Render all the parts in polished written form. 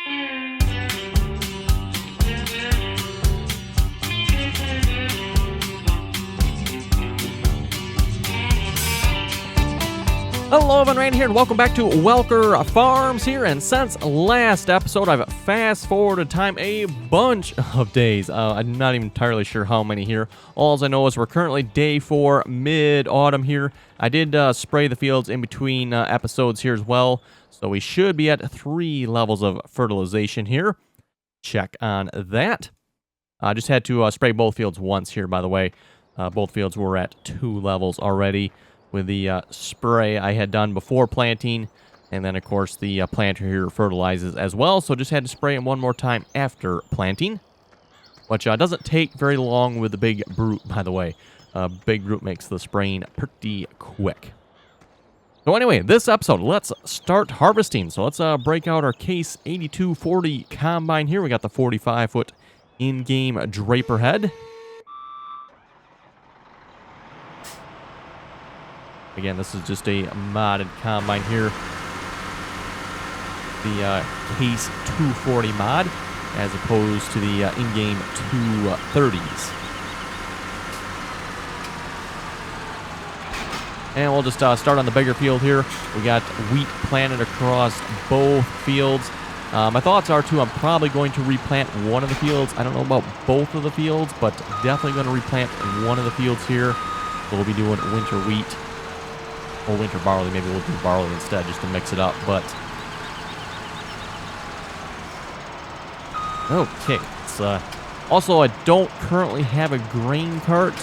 Hello, everyone, Randy here, and welcome back to Welker Farms here. And since last episode, I've fast-forwarded time a bunch of days. I'm not even entirely sure how many here. All I know is we're currently day 4, mid-autumn here. I did spray the fields in between episodes here as well, so we should be at 3 levels of fertilization here. Check on that. I just had to spray both fields once here, by the way. Both fields were at 2 levels already, with the spray I had done before planting, and then of course the planter here fertilizes as well, so just had to spray it one more time after planting, which doesn't take very long with the big brute, by the way. Big brute makes the spraying pretty quick. So anyway, this episode, let's start harvesting. So let's break out our Case 8240 combine here. We got the 45-foot in-game draper head. Again, this is just a modded combine here. The Case 240 mod, as opposed to the in-game 230s. And we'll just start on the bigger field here. We got wheat planted across both fields. My thoughts are, too, I'm probably going to replant one of the fields. I don't know about both of the fields, but definitely going to replant one of the fields here. We'll be doing winter wheat. Or winter barley. Maybe we'll do barley instead just to mix it up, but okay. Also, I don't currently have a grain cart.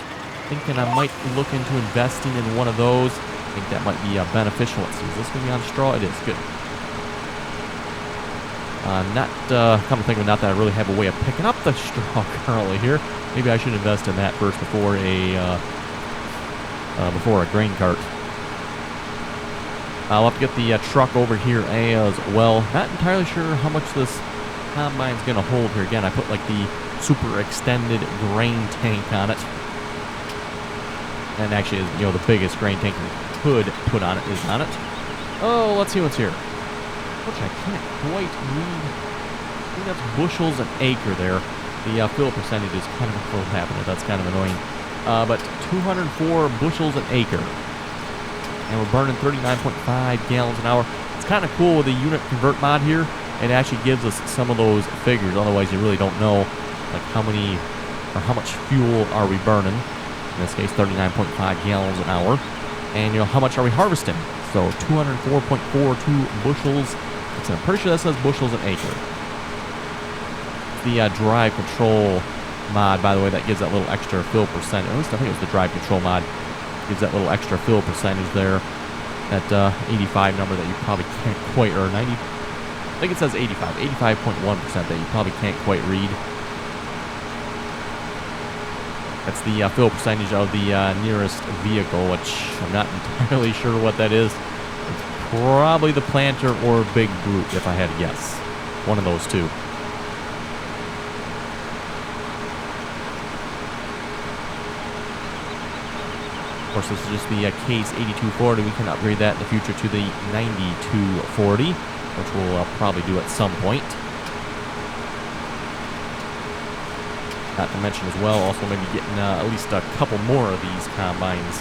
Thinking I might look into investing in one of those. I think that might be beneficial. Let's see, is this going to be on straw? It is. Good. Come to think of it, not that I really have a way of picking up the straw currently here. Maybe I should invest in that first before a grain cart. I'll have to get the truck over here as well. Not entirely sure how much this combine's going to hold here. Again, I put like the super extended grain tank on it. And actually, you know, the biggest grain tank you could put on it is on it. Oh, let's see what's here. Which I can't quite read. I think that's bushels an acre there. The fill percentage is kind of what's happening. That's kind of annoying. But 204 bushels an acre. And we're burning 39.5 gallons an hour. It's kind of cool with the unit convert mod here. It actually gives us some of those figures. Otherwise, you really don't know like how many or how much fuel are we burning. In this case, 39.5 gallons an hour. And, you know, how much are we harvesting? So 204.42 bushels. I'm pretty sure that says bushels an acre. The drive control mod, by the way, that gives that little extra fill percent. At least I think it was the drive control mod. Gives that little extra fill percentage there. That 85 number that you probably can't quite, or 90, I think it says 85, 85.1% that you probably can't quite read. That's the fill percentage of the nearest vehicle, which I'm not entirely sure what that is. It's probably the planter or big brute, if I had to guess. One of those two. Of course, this is just the Case 8240. We can upgrade that in the future to the 9240, which we'll probably do at some point. Not to mention as well, also maybe getting at least a couple more of these combines.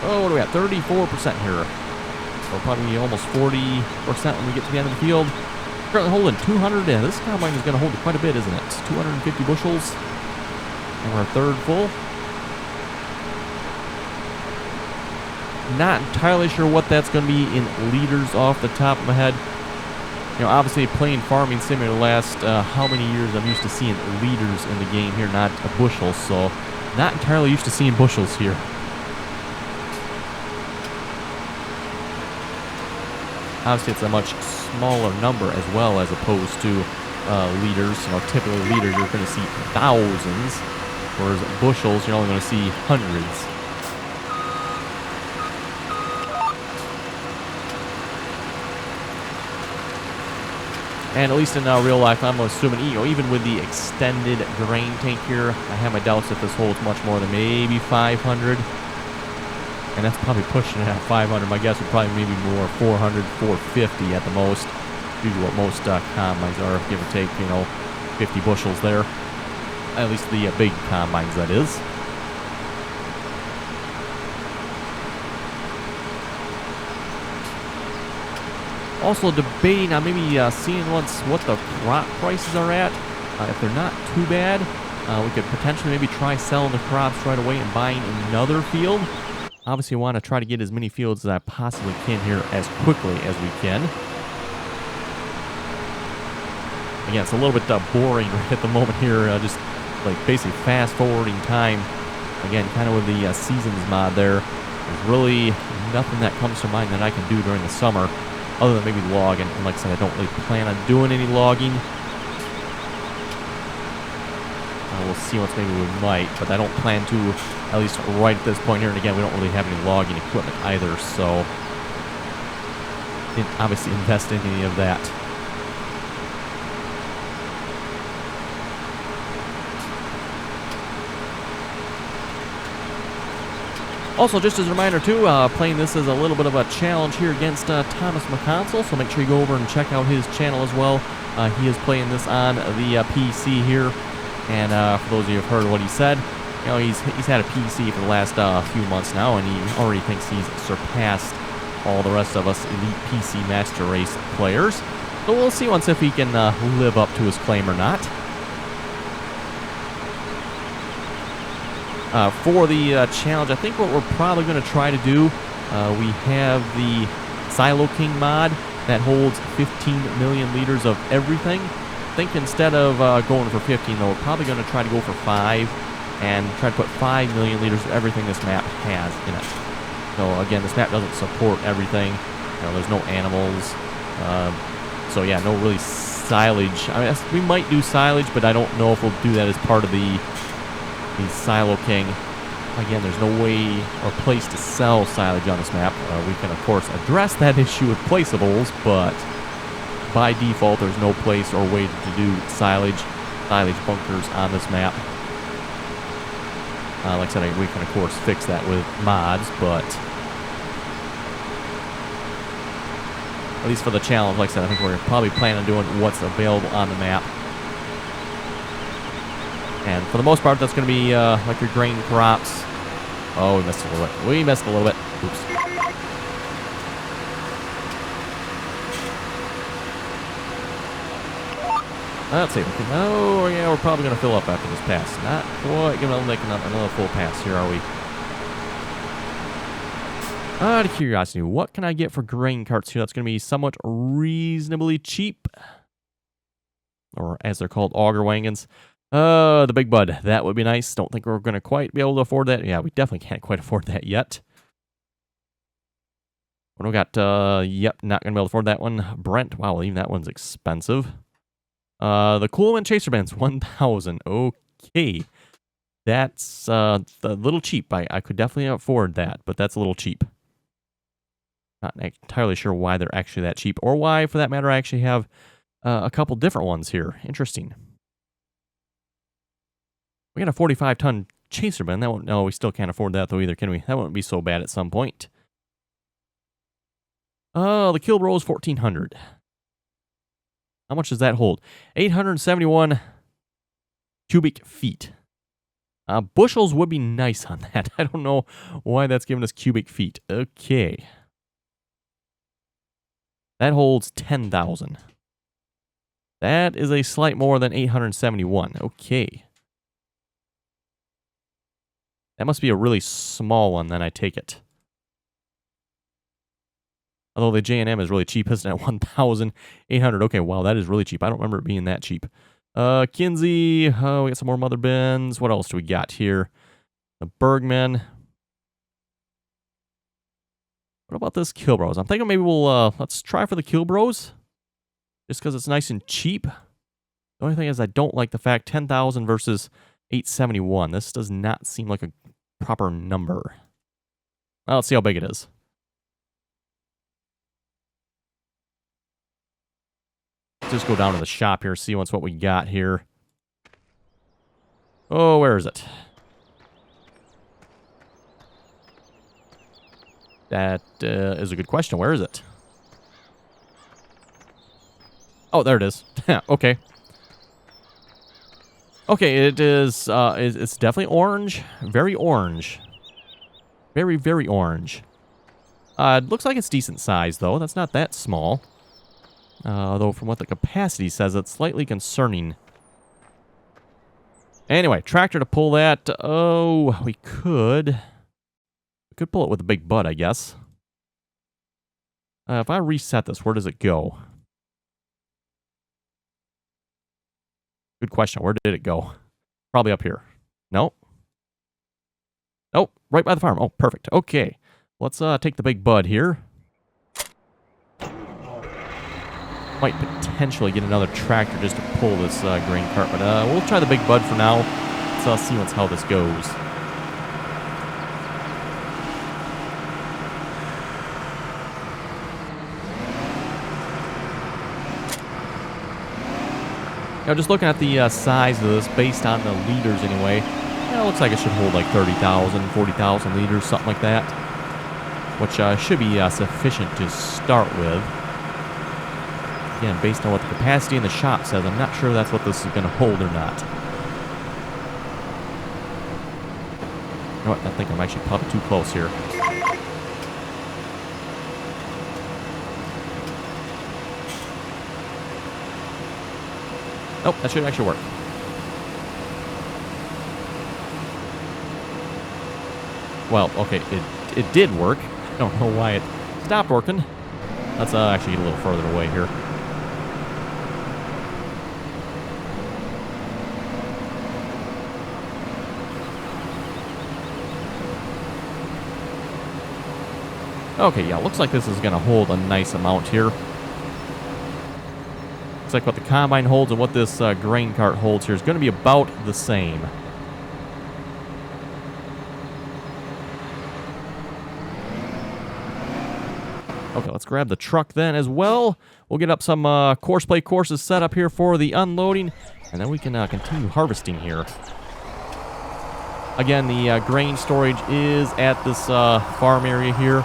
Oh, what do we got? 34% here. So probably almost 40% when we get to the end of the field. Currently holding 200, and this combine is going to hold quite a bit, isn't it? 250 bushels. And we're a third full. Not entirely sure what that's going to be in liters off the top of my head. You know, obviously playing Farming Simulator last how many years I'm used to seeing liters in the game here, not bushels, so not entirely used to seeing bushels here. Obviously it's a much smaller number as well as opposed to liters. You know, typically liters you're going to see thousands, whereas bushels you're only going to see hundreds. And at least in real life, I'm assuming, you know, even with the extended grain tank here, I have my doubts that this holds much more than maybe 500. And that's probably pushing it at 500. My guess would probably maybe more 400, 450 at the most. Usually what most combines are, give or take, 50 bushels there. At least the big combines, that is. Also debating on maybe seeing once what the crop prices are at. If they're not too bad, we could potentially maybe try selling the crops right away and buying another field. Obviously, I want to try to get as many fields as I possibly can here as quickly as we can. Again, it's a little bit boring right at the moment here, just like basically fast forwarding time. Again, kind of with the seasons mod there. There's really nothing that comes to mind that I can do during the summer, other than maybe logging. And like I said, I don't really plan on doing any logging. We'll see once maybe we might, but I don't plan to, at least right at this point here. And again, we don't really have any logging equipment either, so didn't obviously invest in any of that. Also, just as a reminder too, playing this is a little bit of a challenge here against Thomas McConsell, so make sure you go over and check out his channel as well. He is playing this on the PC here. And for those of you who have heard what he said, he's had a PC for the last few months now, and he already thinks he's surpassed all the rest of us elite PC Master Race players. So we'll see once if he can live up to his claim or not. For the challenge, I think what we're probably going to try to do, we have the Silo King mod that holds 15 million liters of everything. I think instead of going for 15, though, we're probably going to try to go for 5 and try to put 5 million liters of everything this map has in it. So again, this map doesn't support everything. There's no animals. So yeah, no really silage. I mean, we might do silage, but I don't know if we'll do that as part of the Silo King. Again, there's no way or place to sell silage on this map. We can, of course, address that issue with placeables, but by default, there's no place or way to do silage bunkers on this map. Like I said, we can, of course, fix that with mods, but at least for the challenge, like I said, I think we're probably planning on doing what's available on the map. And for the most part, that's going to be like your grain crops. Oh, we missed a little bit. We missed a little bit. Oops. Let's see. Oh, yeah, we're probably going to fill up after this pass. Not quite going to make another full pass here, are we? Out of curiosity, what can I get for grain carts here that's going to be somewhat reasonably cheap? Or as they're called, auger wagons. The big bud. That would be nice. Don't think we're going to quite be able to afford that. Yeah, we definitely can't quite afford that yet. What do we got? Yep, not going to be able to afford that one. Brent. Wow, even that one's expensive. The Coolman Chaser Bands, 1,000. Okay. That's a little cheap. I could definitely afford that, but that's a little cheap. Not entirely sure why they're actually that cheap, or why, for that matter, I actually have a couple different ones here. Interesting. We got a 45-ton Chaser Band. That won't, no, we still can't afford that, though, either, can we? That wouldn't be so bad at some point. The Kill Bro is 1,400. How much does that hold? 871 cubic feet. Bushels would be nice on that. I don't know why that's giving us cubic feet. Okay. That holds 10,000. That is a slight more than 871. Okay. That must be a really small one, then I take it. Although the J&M is really cheap, isn't it? 1,800. Okay, wow, that is really cheap. I don't remember it being that cheap. Kinsey. Oh, we got some more mother bins. What else do we got here? The Bergman. What about this Kill Bros? I'm thinking maybe we'll, let's try for the Kill Bros. Just because it's nice and cheap. The only thing is I don't like the fact 10,000 versus 871. This does not seem like a proper number. Well, let's see how big it is. Just go down to the shop here, see what we got here. Oh, where is it? That is a good question. Where is it? Oh, there it is. Okay. Okay, it is, it's definitely orange. Very orange. Very, very orange. It looks like it's decent size, though. That's not that small. Though from what the capacity says, it's slightly concerning. Anyway, tractor to pull that. Oh, we could pull it with a big butt, I guess. If I reset this, where does it go? Good question. Where did it go? Probably up here. No. Oh, right by the farm. Oh, perfect. Okay. Let's take the big bud here. Might potentially get another tractor just to pull this grain cart, but we'll try the big bud for now. Let's see how this goes. Now, just looking at the size of this, based on the liters anyway, it looks like it should hold like 30,000, 40,000 liters, something like that. Which should be sufficient to start with. Again, based on what the capacity in the shop says, I'm not sure that's what this is going to hold or not. You know what? I think I'm actually probably too close here. Nope, that should actually work. Well, okay, it did work. I don't know why it stopped working. Let's actually get a little further away here. Okay, yeah, looks like this is going to hold a nice amount here. Looks like what the combine holds and what this grain cart holds here is going to be about the same. Okay, let's grab the truck then as well. We'll get up some Courseplay courses set up here for the unloading, and then we can continue harvesting here. Again, the grain storage is at this farm area here.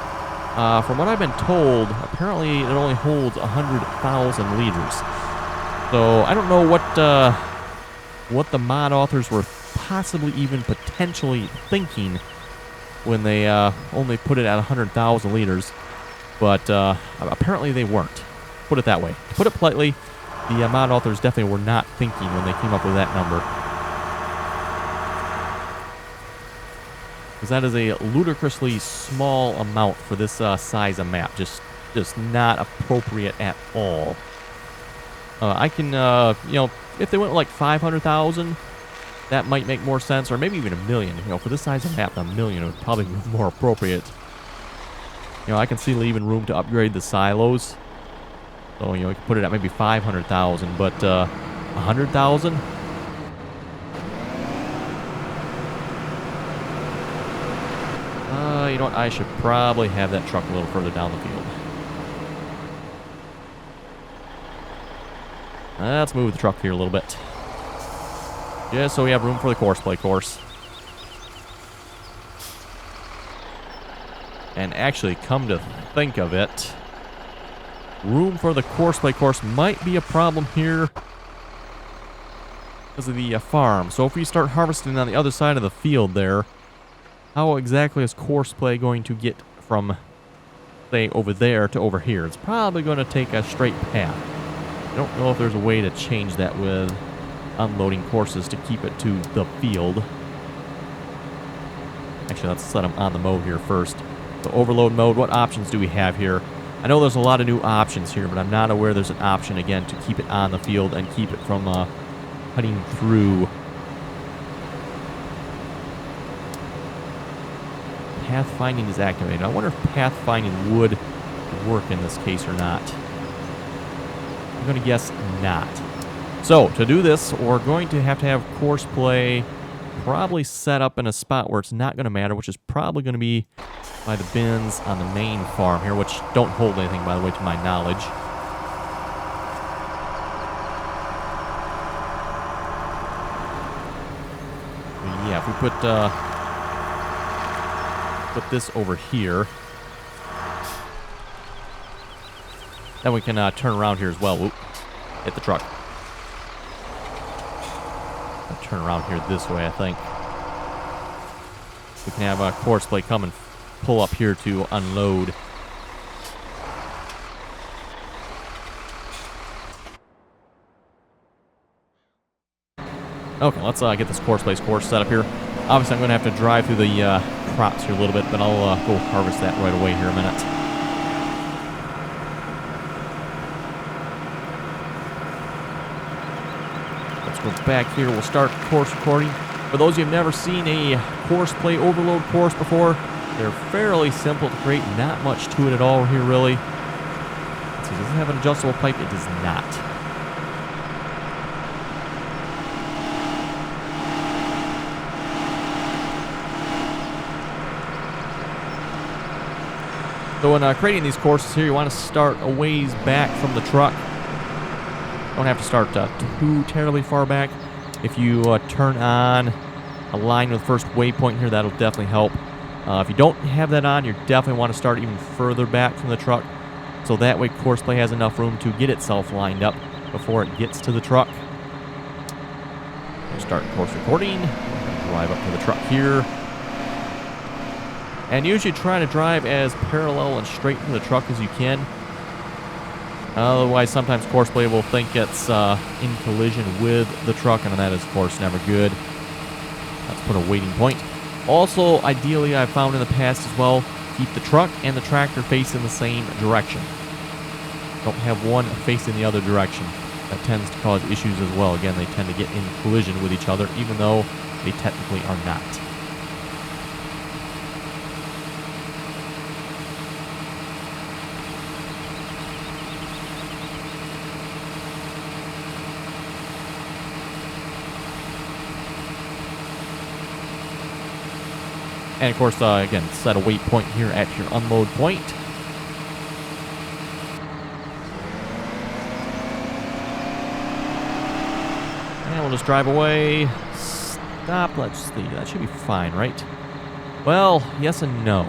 From what I've been told, apparently it only holds 100,000 liters. So I don't know what the mod authors were possibly even potentially thinking when they only put it at 100,000 liters. But apparently they weren't. Put it that way. To put it politely, the mod authors definitely were not thinking when they came up with that number. Because that is a ludicrously small amount for this size of map. Just not appropriate at all. I can, you know, if they went with like 500,000, that might make more sense. Or maybe even a million. You know, for this size of map, a million would probably be more appropriate. You know, I can see leaving room to upgrade the silos. So, you know, we could put it at maybe 500,000, but 100,000? You know what? I should probably have that truck a little further down the field. Let's move the truck here a little bit. Just so we have room for the Courseplay course. And actually, come to think of it, room for the Courseplay course might be a problem here because of the farm. So if we start harvesting on the other side of the field there, how exactly is Courseplay going to get from, say, over there to over here? It's probably going to take a straight path. I don't know if there's a way to change that with unloading courses to keep it to the field. Actually, let's set them on the mode here first. So overload mode, what options do we have here? I know there's a lot of new options here, but I'm not aware there's an option, again, to keep it on the field and keep it from cutting through. Pathfinding is activated. I wonder if pathfinding would work in this case or not. I'm going to guess not. So, to do this, we're going to have Courseplay probably set up in a spot where it's not going to matter, which is probably going to be by the bins on the main farm here, which don't hold anything, by the way, to my knowledge. But yeah, if we put this over here, Then we can turn around here as well. Oop, hit the truck. I'll turn around here this way, I think. We can have a Courseplay come and pull up here to unload. Okay, let's get this Coursplay's course set up here. Obviously, I'm going to have to drive through the crops here a little bit, but I'll go harvest that right away here in a minute. Let's go back here. We'll start course recording. For those of you who have never seen a Courseplay overload course before, they're fairly simple to create. Not much to it at all here, really. Let's see, does it have an adjustable pipe? It does not. So when creating these courses here, you want to start a ways back from the truck. Don't have to start too terribly far back. If you turn on a line with the first waypoint here, that'll definitely help. If you don't have that on, you definitely want to start even further back from the truck, so that way Courseplay has enough room to get itself lined up before it gets to the truck. We'll start course recording. Drive up to the truck here. And usually try to drive as parallel and straight to the truck as you can. Otherwise, sometimes Courseplay will think it's in collision with the truck, and that is, of course, never good. Let's put a waiting point. Also, ideally, I've found in the past as well, keep the truck and the tractor facing the same direction. Don't have one facing the other direction. That tends to cause issues as well. Again, they tend to get in collision with each other, even though they technically are not. And of course, again, set a waypoint here at your unload point. And we'll just drive away. Stop. Let's see. That should be fine, right? Well, yes and no.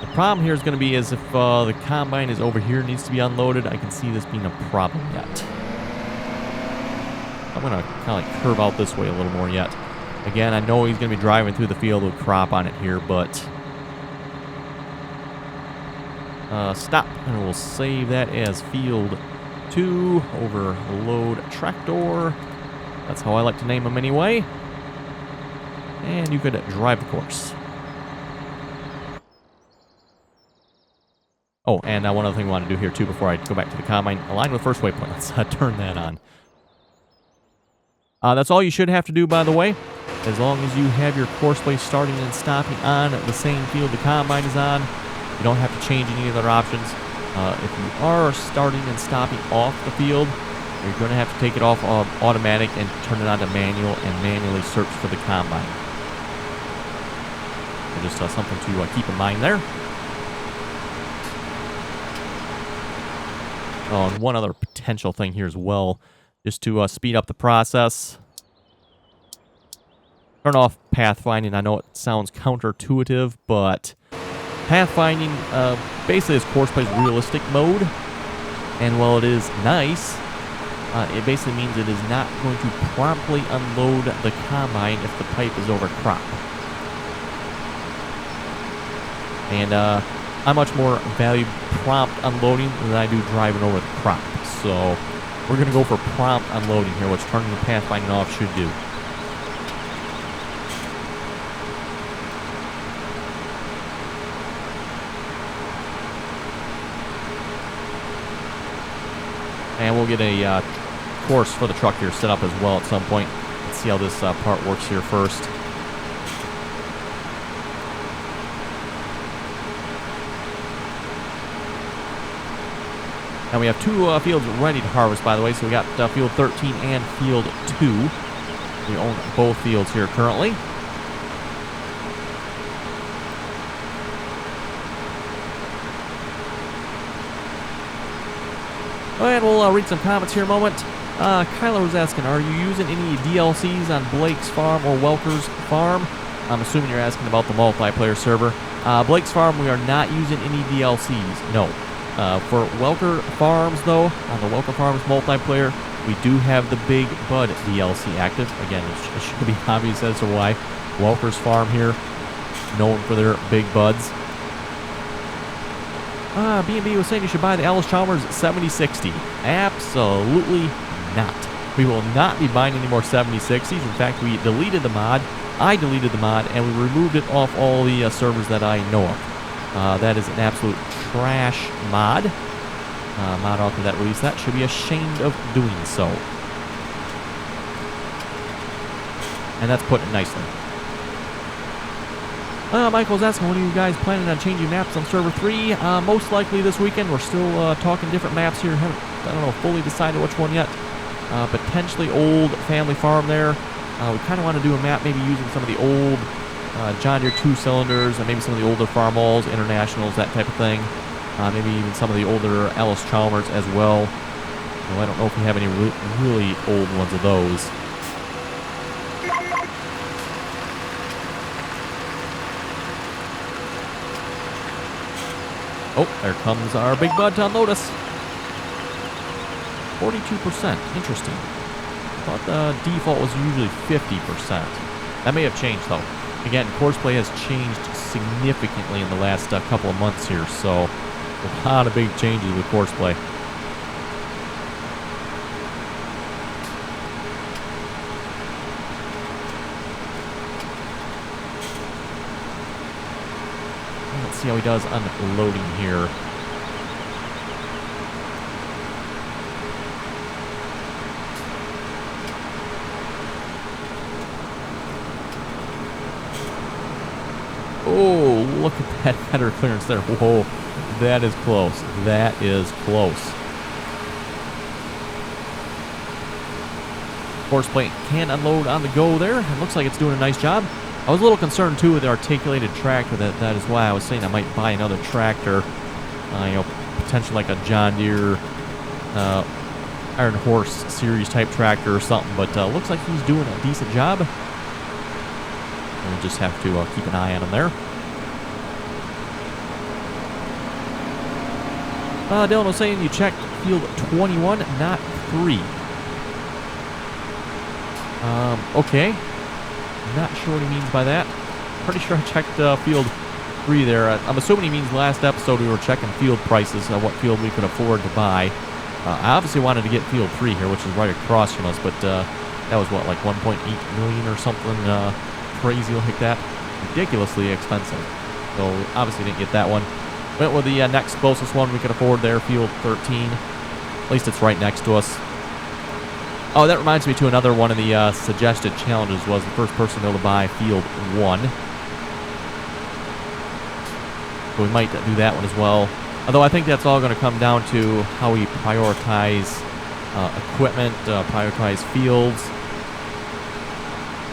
The problem here is going to be is if the combine is over here, needs to be unloaded. I can see this being a problem yet. I'm going to kind of like curve out this way a little more yet. Again, I know he's going to be driving through the field with crop on it here, but stop, and we'll save that as field 2 overload tractor. That's how I like to name them anyway. And you could drive the course. Oh, and one other thing I want to do here too before I go back to the combine, align with first waypoint. Let's turn that on. That's all you should have to do, by the way. As long as you have your Courseplay starting and stopping on the same field the combine is on, you don't have to change any other options. If you are starting and stopping off the field, you're going to have to take it off automatic and turn it on to manual and manually search for the combine. So just something to keep in mind there. Oh, and one other potential thing here as well, just to speed up the process. Turn off pathfinding. I know it sounds counterintuitive, but pathfinding basically is Courseplay's realistic mode. And while it is nice, it basically means it is not going to promptly unload the combine if the pipe is over crop. And I much more value prompt unloading than I do driving over the crop. So we're going to go for prompt unloading here, which turning the pathfinding off should do. And we'll get a course for the truck here set up as well at some point. Let's see how this part works here first. And we have 2 fields ready to harvest, by the way. So we got field 13 and field 2. We own both fields here currently. And we'll read some comments here in a moment. Kyler was asking, are you using any DLCs on Blake's farm or Welker's farm? I'm assuming you're asking about the multiplayer server. Blake's farm, we are not using any DLCs. No. For Welker Farms, though, on the Welker Farms multiplayer, we do have the Big Bud DLC active. Again, it should be obvious as to why. Welker's Farm here, known for their Big Buds. B&B was saying you should buy the Alice Chalmers 7060. Absolutely not. We will not be buying any more 7060s. In fact, we deleted the mod. I deleted the mod, and we removed it off all the servers that I know of. That is an absolute trash mod. Mod author that released that should be ashamed of doing so. And that's putting it nicely. Michael's asking, when are you guys planning on changing maps on server 3? Most likely this weekend. We're still talking different maps here. Haven't, I don't know, fully decided which one yet. Potentially old family farm there. We kind of want to do a map maybe using some of the old John Deere 2-cylinders and maybe some of the older Farmalls, Internationals, that type of thing. Maybe even some of the older Alice Chalmers as well. I don't know if we have any really old ones of those. Oh, there comes our Big Bud to unload us. 42%. Interesting. I thought the default was usually 50%. That may have changed, though. Again, Courseplay has changed significantly in the last couple of months here, so a lot of big changes with Courseplay. Let's see how he does unloading here. Oh, look at that header clearance there. Whoa, that is close. That is close. Courseplay can unload on the go there. It looks like it's doing a nice job. I was a little concerned, too, with the articulated tractor. That is why I was saying I might buy another tractor. Potentially like a John Deere Iron Horse Series type tractor or something. But looks like he's doing a decent job. We'll just have to keep an eye on him there. Dylan was saying you checked field 21, not 3. Okay. Not sure what he means by that. Pretty sure I checked field 3 there. I'm assuming he means last episode we were checking field prices, what field we could afford to buy. I obviously wanted to get field 3 here, which is right across from us, but that was what, like 1.8 million or something crazy like that. Ridiculously expensive. So obviously didn't get that one. Went with the next closest one we could afford there, field 13. At least it's right next to us. Oh, that reminds me, too, another one of the suggested challenges was the first person to be able to buy field 1. So we might do that one as well. Although I think that's all going to come down to how we prioritize equipment, prioritize fields.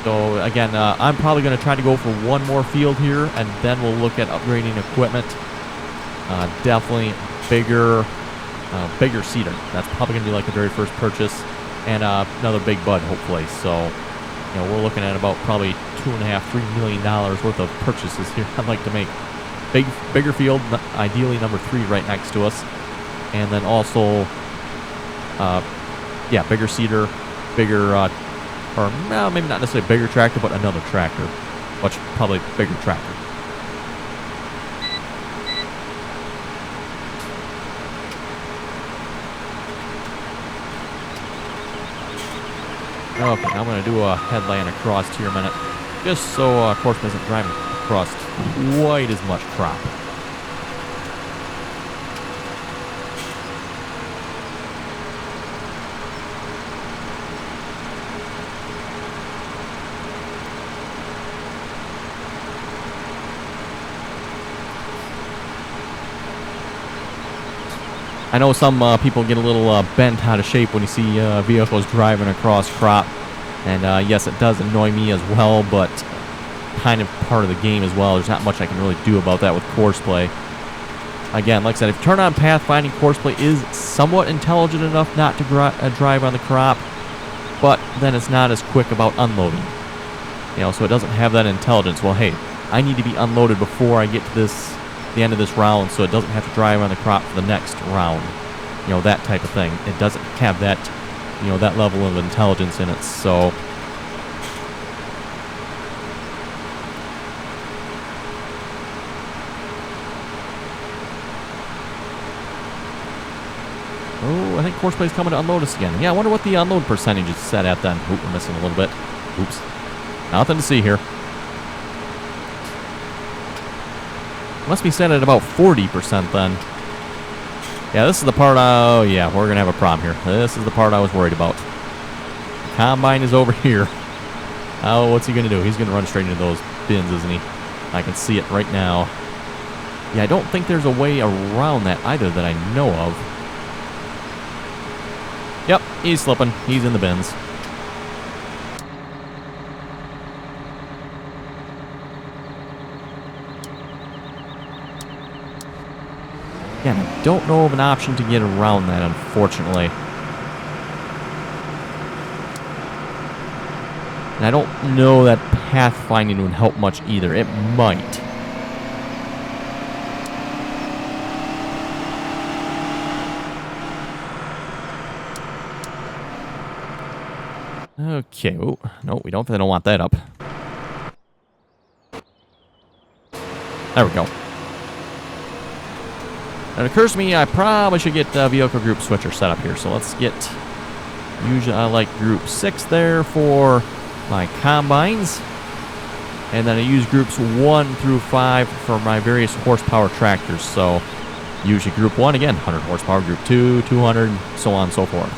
So again, I'm probably going to try to go for one more field here, and then we'll look at upgrading equipment. Definitely bigger seeder. That's probably going to be like the very first purchase, and another Big Bud, hopefully. So, we're looking at about probably $2.5–3 million worth of purchases here. I'd like to make bigger field, ideally number 3 right next to us, and then also, bigger seeder, bigger. Or no, maybe not necessarily a bigger tractor, but another tractor. Much probably bigger tractor. Okay, I'm going to do a headland across here a minute. Just so, of course, isn't driving across quite as much crop. I know some people get a little bent out of shape when you see vehicles driving across crop. And yes, it does annoy me as well, but kind of part of the game as well. There's not much I can really do about that with Courseplay. Again, like I said, if you turn on pathfinding, Courseplay is somewhat intelligent enough not to drive on the crop, but then it's not as quick about unloading. So it doesn't have that intelligence. Well, hey, I need to be unloaded before I get to this the end of this round so it doesn't have to drive on the crop for the next round. You know, that type of thing. It doesn't have that, you know, that level of intelligence in it, so... Oh, I think Courseplay's coming to unload us again. Yeah, I wonder what the unload percentage is set at then. Oop, we're missing a little bit. Oops. Nothing to see here. Must be set at about 40% then. Yeah, this is the part, oh yeah, we're going to have a problem here. This is the part I was worried about. The combine is over here. Oh, what's he going to do? He's going to run straight into those bins, isn't he? I can see it right now. Yeah, I don't think there's a way around that either that I know of. Yep, he's slipping. He's in the bins. Yeah, I don't know of an option to get around that, unfortunately. And I don't know that pathfinding would help much either. It might. Okay, oh, no, we don't want that up. There we go. It occurs to me I probably should get vehicle group switcher set up here. So let's get, usually I like group 6 there for my combines. And then I use groups 1 through 5 for my various horsepower tractors. So usually group 1, again, 100 horsepower, group 2, 200, so on and so forth.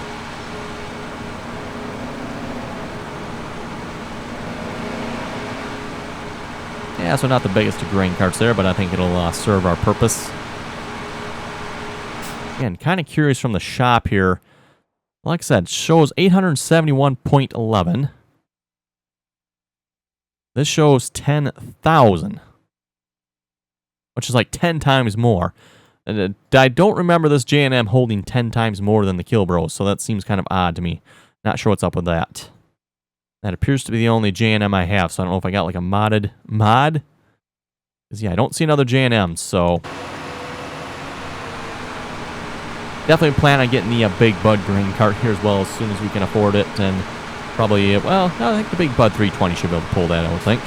Yeah, so not the biggest of grain carts there, but I think it'll serve our purpose. Again, kind of curious from the shop here. Like I said, shows 871.11. This shows 10,000, which is like 10 times more. And I don't remember this J&M holding 10 times more than the Kilbros, so that seems kind of odd to me. Not sure what's up with that. That appears to be the only J&M I have, so I don't know if I got like a modded mod. Because, yeah, I don't see another J&M, so... Definitely plan on getting the Big Bud grain cart here as well as soon as we can afford it. And probably, well, I think the Big Bud 320 should be able to pull that, I would think.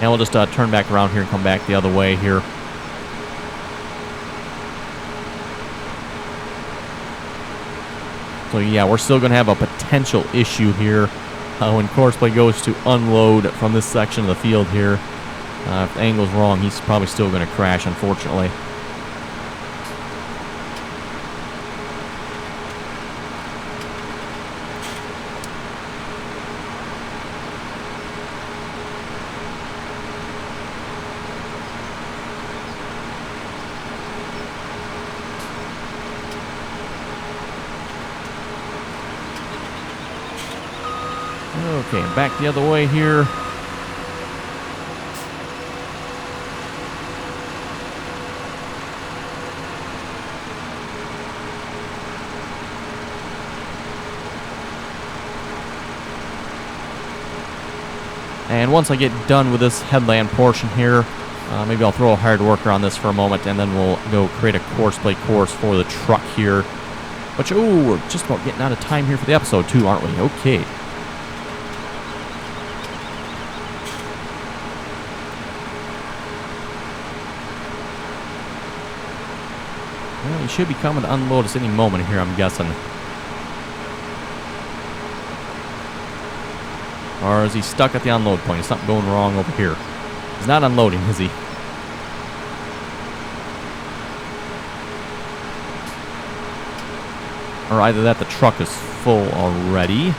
And we'll just turn back around here and come back the other way here. So yeah, we're still going to have a potential issue here when Courseplay goes to unload from this section of the field here. If the angle's wrong, he's probably still going to crash, unfortunately. Okay, back the other way here. And once I get done with this headland portion here, maybe I'll throw a hard worker on this for a moment, and then we'll go create a Courseplay course for the truck here. Which, oh, we're just about getting out of time here for the episode too, aren't we? Okay. Well, he should be coming to unload us any moment here, I'm guessing. Or is he stuck at the unload point? Is something going wrong over here? He's not unloading, is he? Or either that the truck is full already.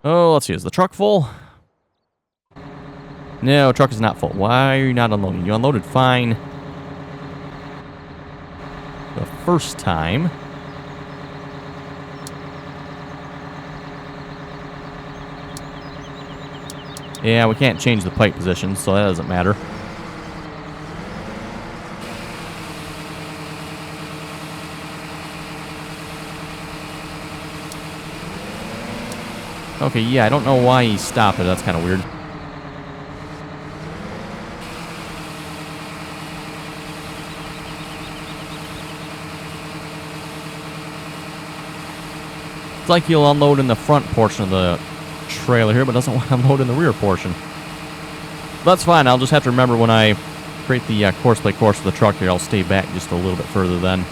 Oh, let's see. Is the truck full? No, truck is not full. Why are you not unloading? You unloaded fine the first time. Yeah, we can't change the pipe position, so that doesn't matter. Okay, yeah, I don't know why he stopped it. That's kind of weird. It's like he'll unload in the front portion of the trailer here, but doesn't want to unload in the rear portion. But that's fine. I'll just have to remember when I create the Courseplay course for the truck here, I'll stay back just a little bit further then.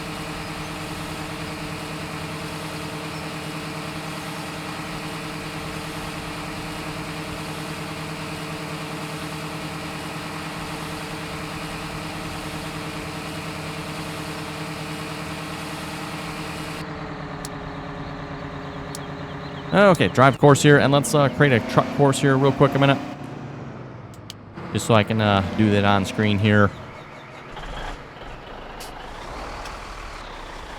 Okay, drive course here, and let's create a truck course here real quick a minute. Just so I can do that on screen here.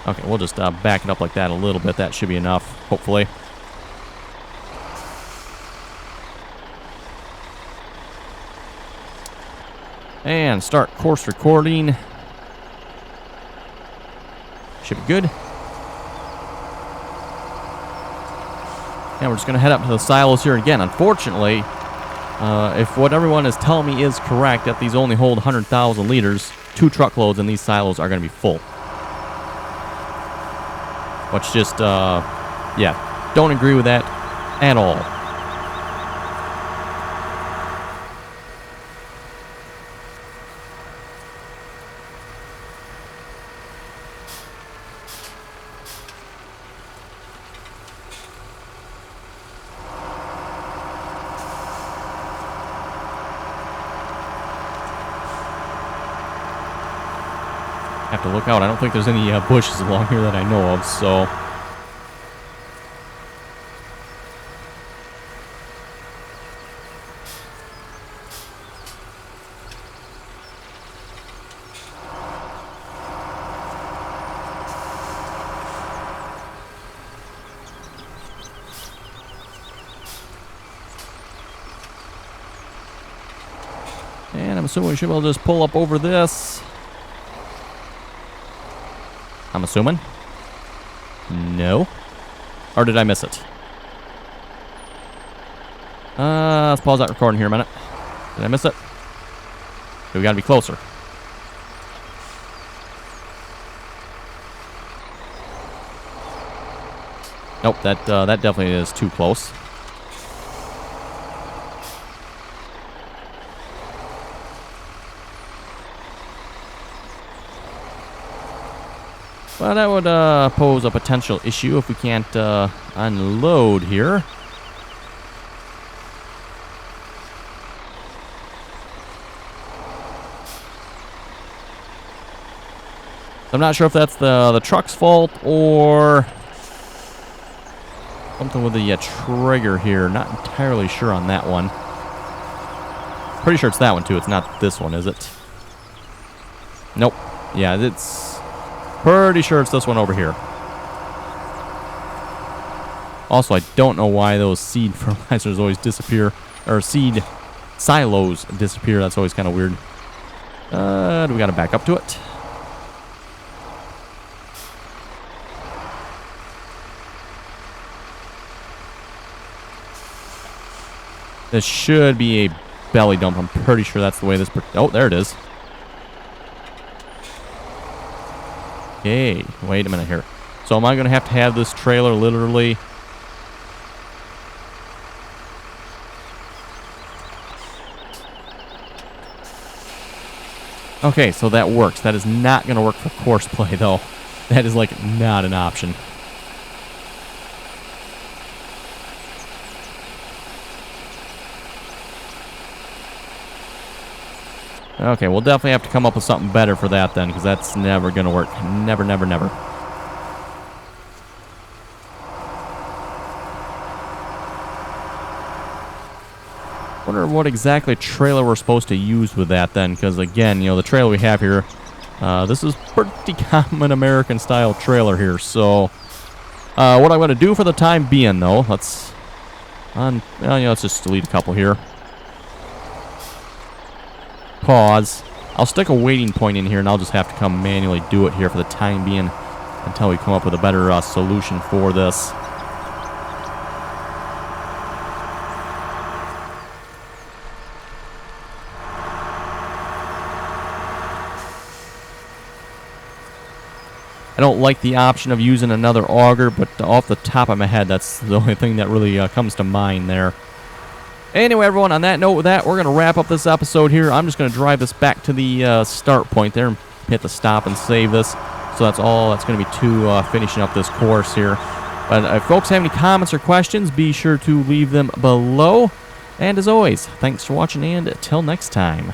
Okay, we'll just back it up like that a little bit. That should be enough, hopefully. And start course recording. Should be good. And we're just going to head up to the silos here again. Unfortunately, if what everyone is telling me is correct, that these only hold 100,000 liters, 2 truckloads in these silos are going to be full. Which just, yeah, don't agree with that at all. Have to look out. I don't think there's any bushes along here that I know of, so... And I'm assuming we should be able to just pull up over this. I'm assuming. No. Or did I miss it? Let's pause that recording here a minute. Did I miss it? We gotta be closer. Nope, that definitely is too close. Well, that would pose a potential issue if we can't unload here. I'm not sure if that's the truck's fault or something with the trigger here. Not entirely sure on that one. Pretty sure it's that one too. It's not this one, is it? Nope. Yeah, it's... Pretty sure it's this one over here. Also, I don't know why those seed fertilizers always disappear. Or seed silos disappear. That's always kind of weird. Do we got to back up to it? This should be a belly dump. I'm pretty sure that's the way this... Oh, there it is. Okay, wait a minute here. So am I going to have this trailer literally... Okay, so that works. That is not going to work for Courseplay, though. That is, like, not an option. Okay, we'll definitely have to come up with something better for that then, because that's never going to work. Never, never, never. Wonder what exactly trailer we're supposed to use with that then, because again, you know, the trailer we have here, this is pretty common American style trailer here. So, what I'm going to do for the time being, though, let's just delete a couple here. pause. I'll stick a waiting point in here, and I'll just have to come manually do it here for the time being until we come up with a better solution for this. I don't like the option of using another auger, but off the top of my head, that's the only thing that really comes to mind there. Anyway, everyone, on that note, with that, we're going to wrap up this episode here. I'm just going to drive this back to the start point there and hit the stop and save this. So that's all that's going to be to finishing up this course here. But if folks have any comments or questions, be sure to leave them below. And as always, thanks for watching, and till next time.